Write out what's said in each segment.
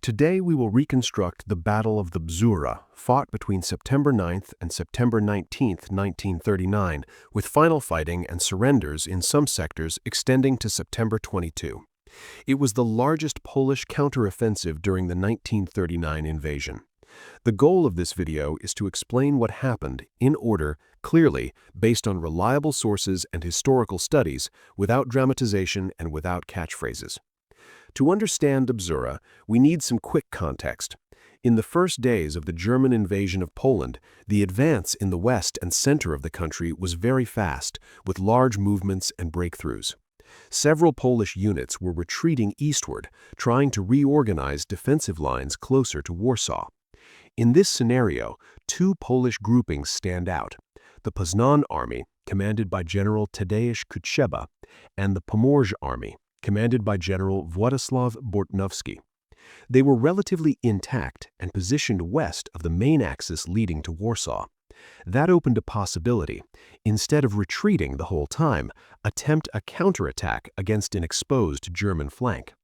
Today we will reconstruct the Battle of the Bzura, fought between September 9th and September 19th, 1939, with final fighting and surrenders in some sectors extending to September 22. It was the largest Polish counteroffensive during the 1939 invasion. The goal of this video is to explain what happened, in order, clearly, based on reliable sources and historical studies, without dramatization and without catchphrases. To understand the Bzura, we need some quick context. In the first days of the German invasion of Poland, the advance in the west and center of the country was very fast, with large movements and breakthroughs. Several Polish units were retreating eastward, trying to reorganize defensive lines closer to Warsaw. In this scenario, two Polish groupings stand out: the Poznan Army, commanded by General Tadeusz Kuczeba, and the Pomorze Army, commanded by General Władysław Bortnowski. They were relatively intact and positioned west of the main axis leading to Warsaw. That opened a possibility. Instead of retreating the whole time, attempt a counterattack against an exposed German flank.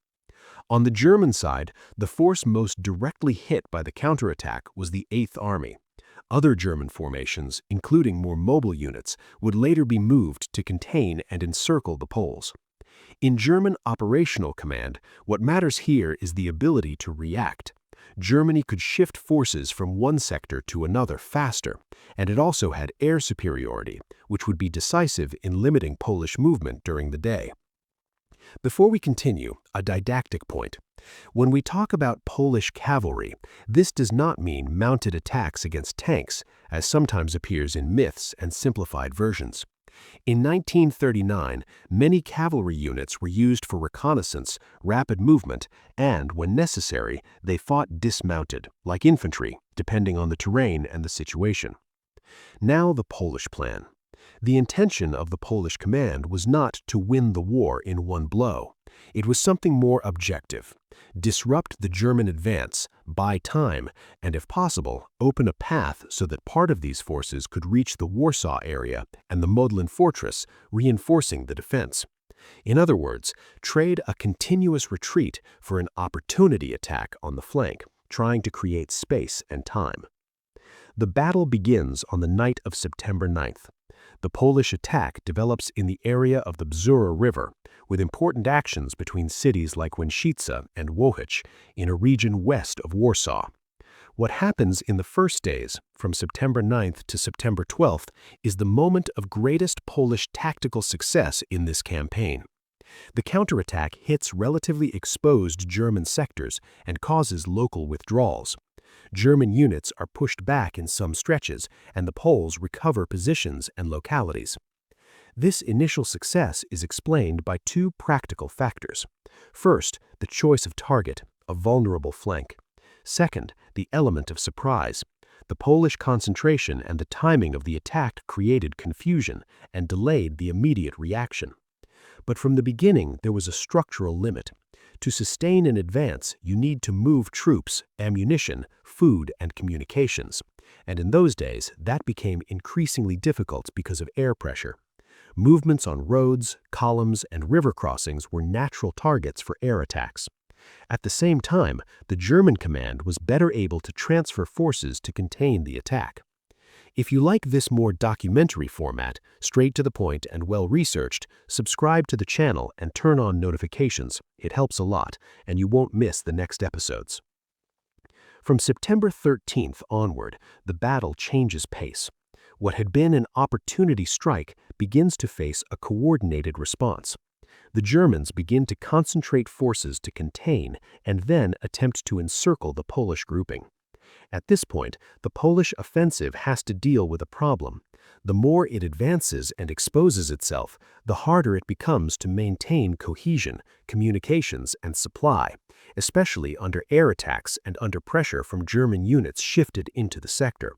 On the German side, the force most directly hit by the counterattack was the 8th Army. Other German formations, including more mobile units, would later be moved to contain and encircle the Poles. In German operational command, what matters here is the ability to react. Germany could shift forces from one sector to another faster, and it also had air superiority, which would be decisive in limiting Polish movement during the day. Before we continue, a didactic point. When we talk about Polish cavalry, this does not mean mounted attacks against tanks, as sometimes appears in myths and simplified versions. In 1939, many cavalry units were used for reconnaissance, rapid movement, and, when necessary, they fought dismounted, like infantry, depending on the terrain and the situation. Now the Polish plan. The intention of the Polish command was not to win the war in one blow. It was something more objective: disrupt the German advance, buy time, and if possible, open a path so that part of these forces could reach the Warsaw area and the Modlin fortress, reinforcing the defense. In other words, trade a continuous retreat for an opportunity attack on the flank, trying to create space and time. The battle begins on the night of September 9th. The Polish attack develops in the area of the Bzura River, with important actions between cities like Łęczyca and Łowicz in a region west of Warsaw. What happens in the first days, from September 9th to September 12th, is the moment of greatest Polish tactical success in this campaign. The counterattack hits relatively exposed German sectors and causes local withdrawals. German units are pushed back in some stretches, and the Poles recover positions and localities. This initial success is explained by two practical factors. First, the choice of target, a vulnerable flank. Second, the element of surprise. The Polish concentration and the timing of the attack created confusion and delayed the immediate reaction. But from the beginning, there was a structural limit. To sustain an advance, you need to move troops, ammunition, food, and communications. And in those days, that became increasingly difficult because of air pressure. Movements on roads, columns, and river crossings were natural targets for air attacks. At the same time, the German command was better able to transfer forces to contain the attack. If you like this more documentary format, straight to the point and well-researched, subscribe to the channel and turn on notifications. It helps a lot, and you won't miss the next episodes. From September 13th onward, the battle changes pace. What had been an opportunity strike begins to face a coordinated response. The Germans begin to concentrate forces to contain and then attempt to encircle the Polish grouping. At this point, the Polish offensive has to deal with a problem. The more it advances and exposes itself, the harder it becomes to maintain cohesion, communications, and supply, especially under air attacks and under pressure from German units shifted into the sector.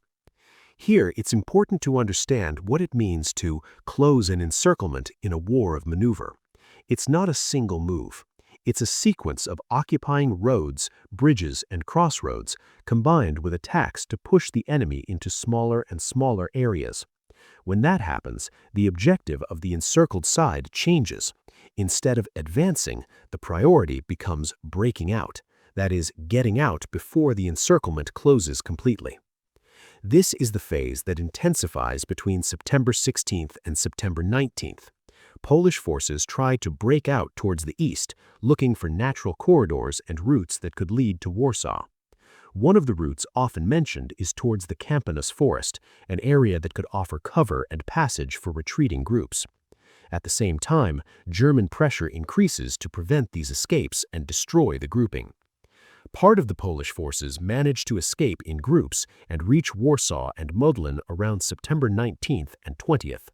Here, it's important to understand what it means to close an encirclement in a war of maneuver. It's not a single move. It's a sequence of occupying roads, bridges, and crossroads, combined with attacks to push the enemy into smaller and smaller areas. When that happens, the objective of the encircled side changes. Instead of advancing, the priority becomes breaking out. that is, getting out before the encirclement closes completely. This is the phase that intensifies between September 16th and September 19th. Polish forces tried to break out towards the east, looking for natural corridors and routes that could lead to Warsaw. One of the routes often mentioned is towards the Kampinos Forest, an area that could offer cover and passage for retreating groups. At the same time, German pressure increases to prevent these escapes and destroy the grouping. Part of the Polish forces managed to escape in groups and reach Warsaw and Modlin around September 19th and 20th.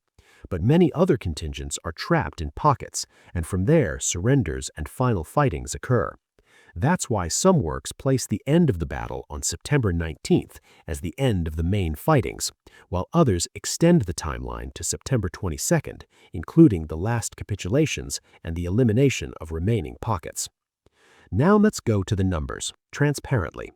But many other contingents are trapped in pockets, and from there surrenders and final fightings occur. That's why some works place the end of the battle on September 19th as the end of the main fightings, while others extend the timeline to September 22nd, including the last capitulations and the elimination of remaining pockets. Now let's go to the numbers, transparently.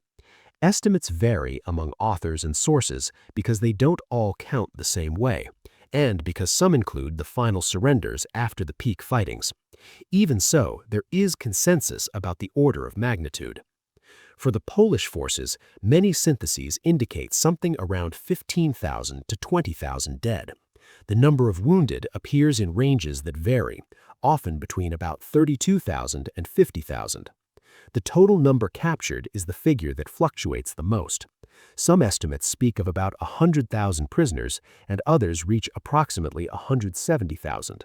Estimates vary among authors and sources because they don't all count the same way, and because some include the final surrenders after the peak fightings. Even so, there is consensus about the order of magnitude. For the Polish forces, many syntheses indicate something around 15,000 to 20,000 dead. The number of wounded appears in ranges that vary, often between about 32,000 and 50,000. The total number captured is the figure that fluctuates the most. Some estimates speak of about 100,000 prisoners, and others reach approximately 170,000.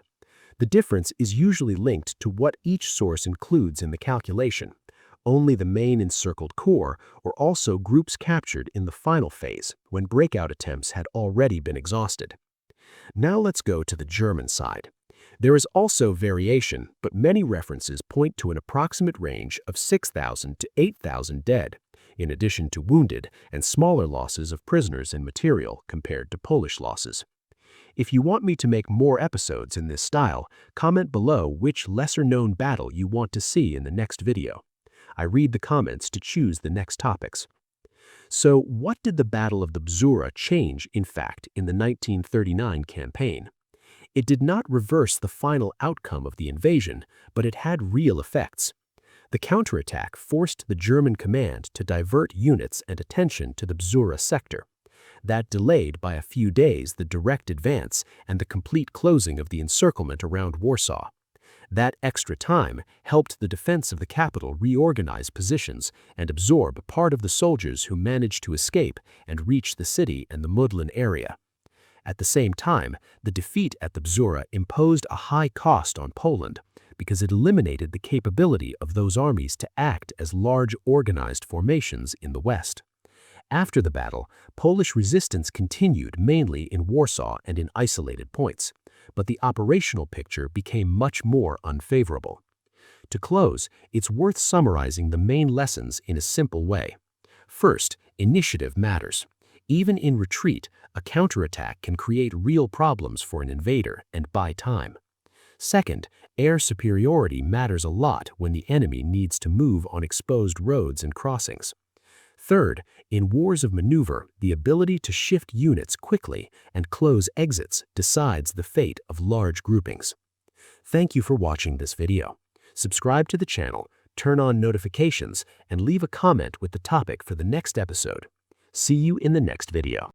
The difference is usually linked to what each source includes in the calculation. Only the main encircled core, or also groups captured in the final phase, when breakout attempts had already been exhausted. Now let's go to the German side. There is also variation, but many references point to an approximate range of 6,000 to 8,000 dead, in addition to wounded and smaller losses of prisoners and material compared to Polish losses. If you want me to make more episodes in this style, comment below which lesser-known battle you want to see in the next video. I read the comments to choose the next topics. So, what did the Battle of the Bzura change, in fact, in the 1939 campaign? It did not reverse the final outcome of the invasion, but it had real effects. The counterattack forced the German command to divert units and attention to the Bzura sector. That delayed by a few days the direct advance and the complete closing of the encirclement around Warsaw. That extra time helped the defense of the capital reorganize positions and absorb part of the soldiers who managed to escape and reach the city and the Modlin area. At the same time, the defeat at the Bzura imposed a high cost on Poland because it eliminated the capability of those armies to act as large organized formations in the west. After the battle, Polish resistance continued mainly in Warsaw and in isolated points, but the operational picture became much more unfavorable. To close, it's worth summarizing the main lessons in a simple way. First, initiative matters. Even in retreat, a counterattack can create real problems for an invader and buy time. Second, air superiority matters a lot when the enemy needs to move on exposed roads and crossings. Third, in wars of maneuver, the ability to shift units quickly and close exits decides the fate of large groupings. Thank you for watching this video. Subscribe to the channel, turn on notifications, and leave a comment with the topic for the next episode. See you in the next video.